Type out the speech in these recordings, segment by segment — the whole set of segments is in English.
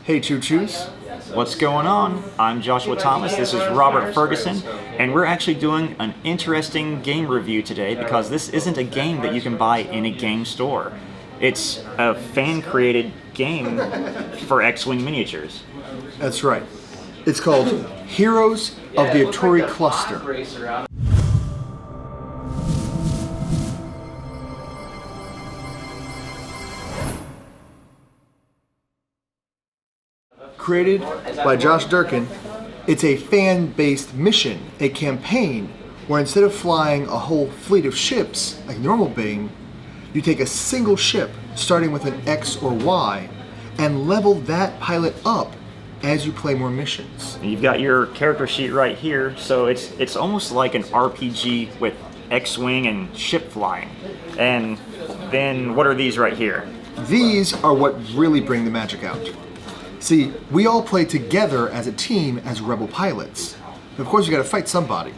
Hey Choo Choos. What's going on? I'm Joshua Thomas, this is Robert Ferguson, and we're actually doing an interesting game review today because this isn't a game that you can buy in a game store. It's a fan-created game for X-Wing Miniatures. That's right. It's called Heroes of the Aturi Cluster. Created by Josh Derksen, it's a fan-based mission, a campaign, where instead of flying a whole fleet of ships like normal Bane, you take a single ship starting with an X or Y and level that pilot up as you play more missions. You've got your character sheet right here, so it's almost like an RPG with X-Wing and ship flying. And then what are these right here? These are what really bring the magic out. See, we all play together as a team as rebel pilots. Of course, you gotta fight somebody.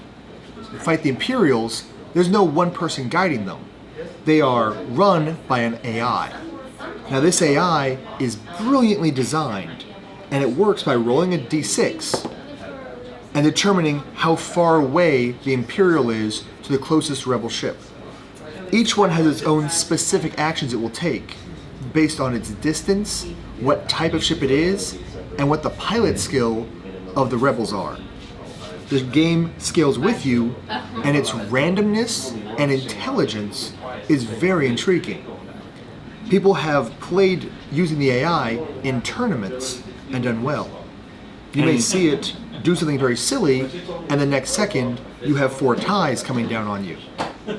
To fight the Imperials, there's no one person guiding them. They are run by an AI. Now this AI is brilliantly designed, and it works by rolling a d6 and determining how far away the Imperial is to the closest rebel ship. Each one has its own specific actions it will take, based on its distance, what type of ship it is, and what the pilot skill of the rebels are. The game scales with you, and its randomness and intelligence is very intriguing. People have played using the AI in tournaments and done well. You may see it do something very silly, and the next second you have 4 ties coming down on you.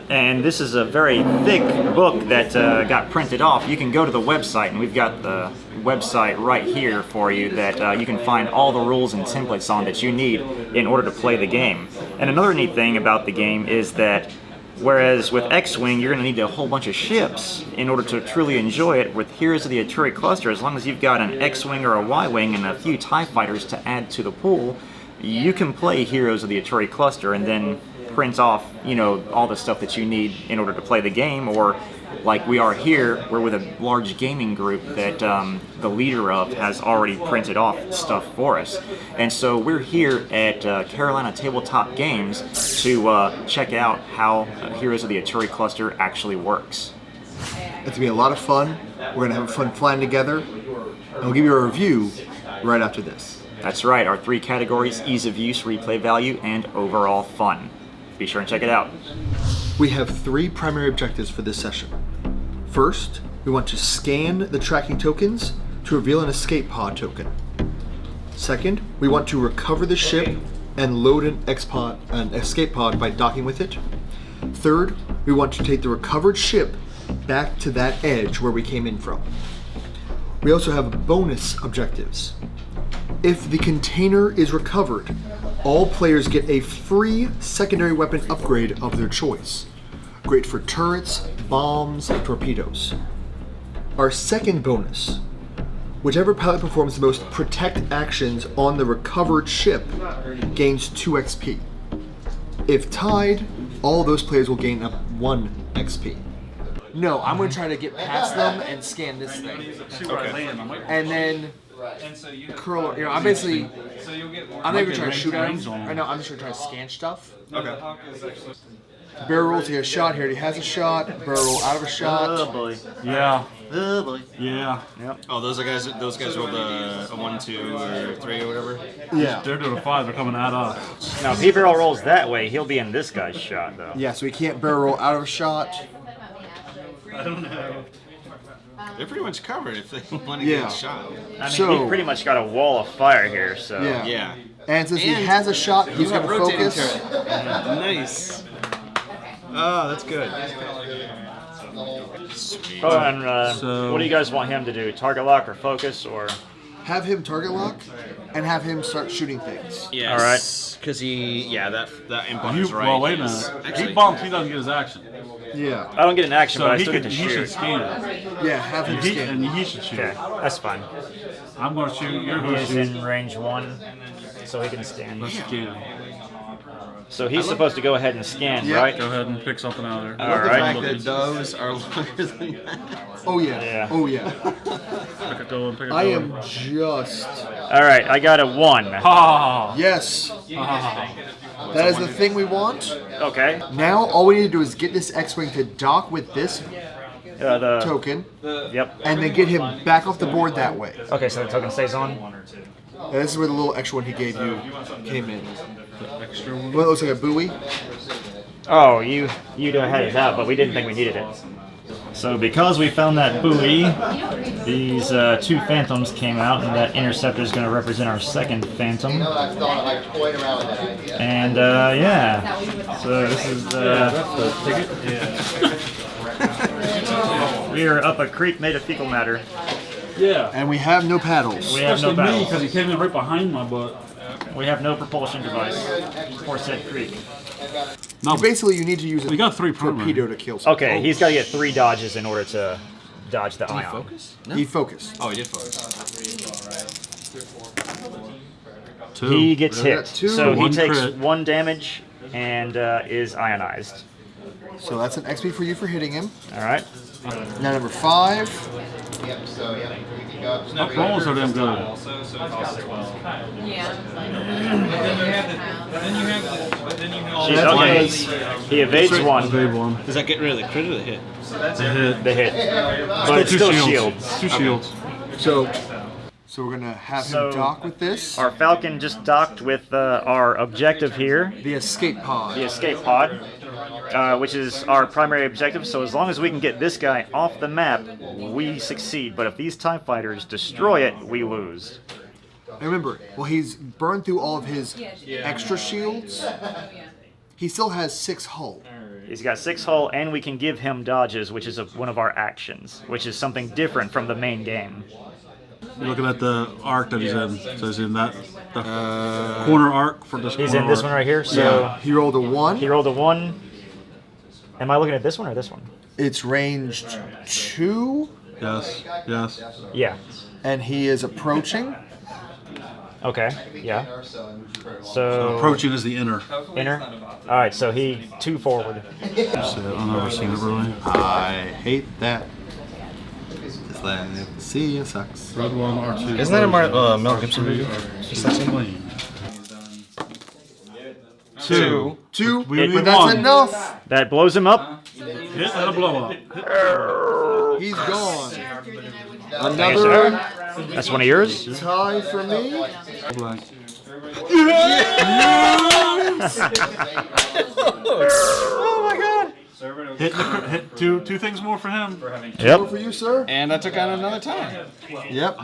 And this is a very thick book that got printed off. You can go to the website, and we've got the website right here for you that you can find all the rules and templates on that you need in order to play the game. And another neat thing about the game is that whereas with X-Wing you're going to need a whole bunch of ships in order to truly enjoy it, with Heroes of the Aturi Cluster, as long as you've got an X-Wing or a Y-Wing and a few TIE fighters to add to the pool, you can play Heroes of the Aturi Cluster and then print off, you know, all the stuff that you need in order to play the game. Or like we are here, we're with a large gaming group that the leader of has already printed off stuff for us. And so we're here at Carolina Tabletop Games to check out how Heroes of the Aturi Cluster actually works. It's gonna be a lot of fun. We're gonna have fun flying together, and we'll give you a review right after this. That's right, our 3 categories: ease of use, replay value, and overall fun. Be sure and check it out. We have 3 primary objectives for this session. First, we want to scan the tracking tokens to reveal an escape pod token. Second, we want to recover the ship and load an escape pod by docking with it. Third, we want to take the recovered ship back to that edge where we came in from. We also have bonus objectives. If the container is recovered, all players get a free secondary weapon upgrade of their choice. Great for turrets, bombs, and torpedoes. Our second bonus: whichever pilot performs the most protect actions on the recovered ship gains 2 XP. If tied, all those players will gain up 1 XP. No, I'm gonna try to get past them and scan this thing. Okay. And then curl, you know, I'm basically, I'm not even trying to shoot at him right now. I'm just gonna try to scan stuff. Okay. Barrel roll to get a shot. Here he has a shot. Barrel roll out of a shot. Oh boy. Yeah. Oh boy. Yeah. Yep. Oh, those guys rolled a 1, 2, or 3 or whatever. Yeah. They're doing a 5. They're coming at us. Now if he barrel rolls that way, he'll be in this guy's shot though. Yeah, so he can't barrel roll out of a shot. I don't know. They're pretty much covered if they want to Yeah. get shot. I mean, So- we've pretty much got a wall of fire here, so... Yeah. Yeah. And since he has a shot, he's You have gonna rotating focus. turret. Nice. Oh, that's good. Sweet. Oh, and So- what do you guys want him to do? Target lock or focus or... Have him target lock, and have him start shooting things. Yes. All right. Because that input You, is right. well, wait a He's minute. actually- He bumps. He doesn't get his action. Yeah. I don't get an action, So but I he still could. get to He should shoot. scan it. Yeah, have him And he, scan. and he should shoot. Okay, that's fine. I'm going to shoot. You're He going to is shoot. in range 1, so he can stand. Let's scan. So he's supposed to go ahead and scan, Yeah. right? Go ahead and pick something out of there. All The right. fact that those are longer than that. Oh yeah. Yeah. Oh yeah. Pick a doe and pick a I doe. am just. All right, I got a 1. Ha! Yes. That is the thing we want. Okay. Now all we need to do is get this X-wing to dock with this The token, Yep. and then get him back off the board that way. Okay, so the token stays on. And this is where the little extra one he gave you came in. Extra one. Well, it looks like a buoy. Oh, you had it out, but we didn't think we needed it. So because we found that buoy, these 2 phantoms came out, and that interceptor is going to represent our second phantom. And yeah, so this is we are up a creek made of fecal matter. Yeah. And we have no paddles. We have no Especially me, paddles. because he came in right behind my butt. We have no propulsion device for said creek. No, Basically, you need to use a we got 3 permanent. torpedo to kill something. Okay, he's got to get 3 dodges in order to dodge the ion. Focus? No. He focused. Oh, he did focus. 2. He gets We got hit, 2. so he 1 takes crit. 1 damage and is ionized. So that's an XP for you for hitting him. All right. Now number 5. Our rolls are damn good. She's okay. He evades Big 1, one. Does that get rid of the crit or the hit? The hit. the hit, but it's still shields. 2 shields. So we're gonna have So- him dock with this. Our Falcon just docked with our objective here, The escape pod. the escape pod, which is our primary objective. So as long as we can get this guy off the map, we succeed. But if these TIE fighters destroy it, we lose. And remember, well, he's burned through all of his extra shields. He still has 6 hull. He's got 6 hull, and we can give him dodges, which is one of our actions, which is something different from the main game. You're looking at the arc that he's in. So he's in that the corner arc for this He's corner in this arc. one right here. So Yeah. He rolled a 1. he rolled a 1. Am I looking at this one or this one? It's ranged 2, Yes, yes. Yeah. and he is approaching. Okay. Yeah. So Approaching is the inner. inner. All right. So he 2 forward. I've never seen it really. I hate that. Just let it. See, it sucks. Red one, R2. Isn't that a Mel Gibson movie? Two. 2, We but that's won. enough. That blows him up. Hit and a blow up. He's gone. Thank you, Another sir. That's one of yours. tie for me. Blank. Oh my God. Hit two things more for him. Yep. For you, sir. And I took out another time. Yep.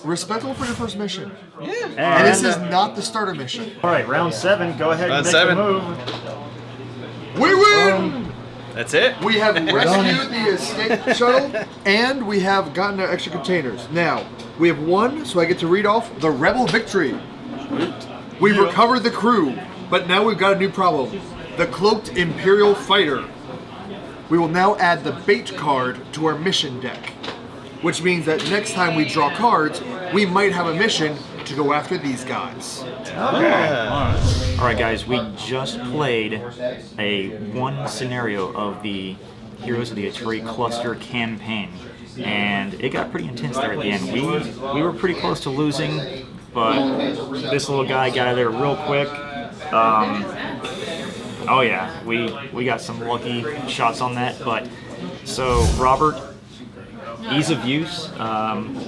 Respectful for your first mission. And And this is not the starter mission. all right, round 7. Go ahead Round and make 7. the move. We win! That's it? We have rescued the escape shuttle, and we have gotten our extra containers. Now, we have won, so I get to read off the Rebel victory. We've recovered the crew, but now we've got a new problem. The Cloaked Imperial Fighter. We will now add the bait card to our mission deck, which means that next time we draw cards, we might have a mission to go after these guys. All right, guys, we just played one scenario of the Heroes of the Aturi Cluster campaign, and it got pretty intense there at the end. We were pretty close to losing, but this little guy got out of there real quick. Oh yeah, we got some lucky shots on that. But so Robert, ease of use,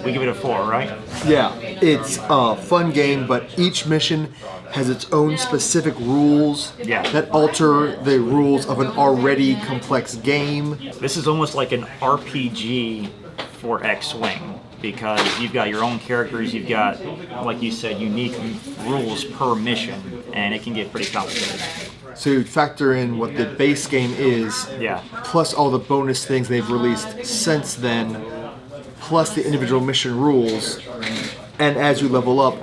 we give it a 4, right? Yeah, it's a fun game, but each mission has its own specific rules that alter the rules of an already complex game. This is almost like an RPG for X-Wing, because you've got your own characters, you've got, like you said, unique rules per mission, and it can get pretty complicated. So you factor in what the base game is, Yeah. plus all the bonus things they've released since then, plus the individual mission rules, and as you level up,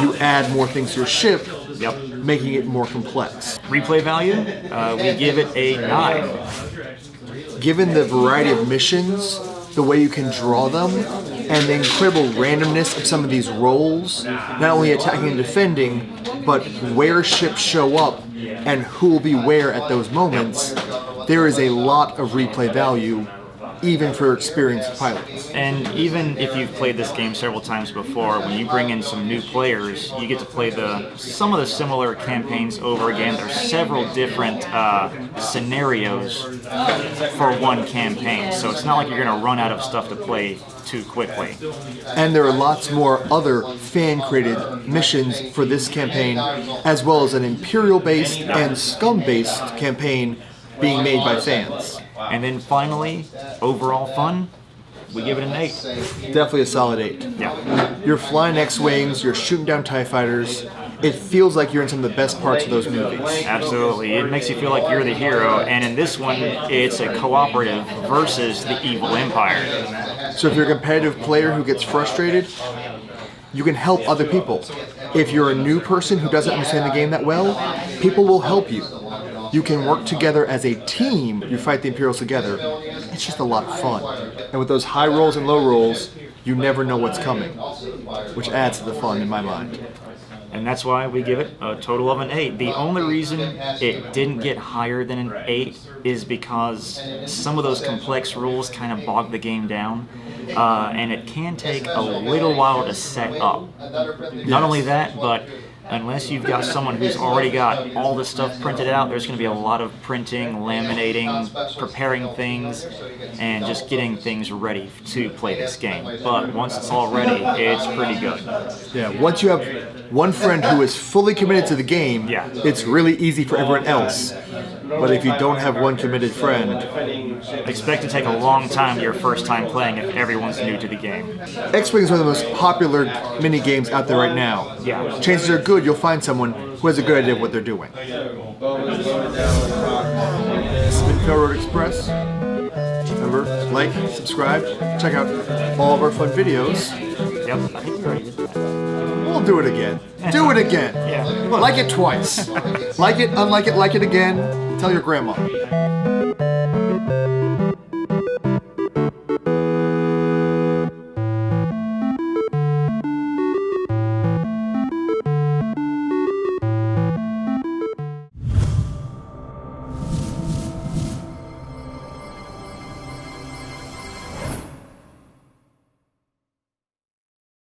you add more things to your ship, Yep. making it more complex. Replay value, we give it a 9. Given the variety of missions, the way you can draw them, and the incredible randomness of some of these rolls, not only attacking and defending, but where ships show up and who will be where at those moments, there is a lot of replay value, even for experienced pilots. And even if you've played this game several times before, when you bring in some new players, you get to play some of the similar campaigns over again. There's several different scenarios for one campaign, so it's not like you're going to run out of stuff to play too quickly. And there are lots more other fan-created missions for this campaign, as well as an Imperial-based and Scum-based campaign being made by fans. And then finally, overall fun, we give it an 8. Definitely a solid 8. Yeah. You're flying X-Wings, you're shooting down TIE fighters. It feels like you're in some of the best parts of those movies. Absolutely. It makes you feel like you're the hero, and in this one, it's a cooperative versus the evil empire. So if you're a competitive player who gets frustrated, you can help other people. If you're a new person who doesn't understand the game that well, people will help you. You can work together as a team. You fight the Imperials together. It's just a lot of fun. And with those high rolls and low rolls, you never know what's coming, which adds to the fun in my mind. And that's why we give it a total of an 8. The only reason it didn't get higher than an 8 is because some of those complex rules kind of bog the game down, and it can take a little while to set up. Not only that, but unless you've got someone who's already got all the stuff printed out, there's going to be a lot of printing, laminating, preparing things, and just getting things ready to play this game. But once it's all ready, it's pretty good. Yeah, once you have one friend who is fully committed to the game, Yeah. it's really easy for everyone else. But if you don't have one committed friend, Expect to take a long time your first time playing if everyone's new to the game. X-Wing is one of the most popular mini games out there right now. Yeah. Chances are good you'll find someone who has a good idea of what they're doing. This has been Failroadexpress. Remember, like, subscribe, check out all of our fun videos. Yep, I think we already did that. We'll do it again. Do it again. Yeah. Like it twice. Like it, unlike it, like it again. Tell your grandma.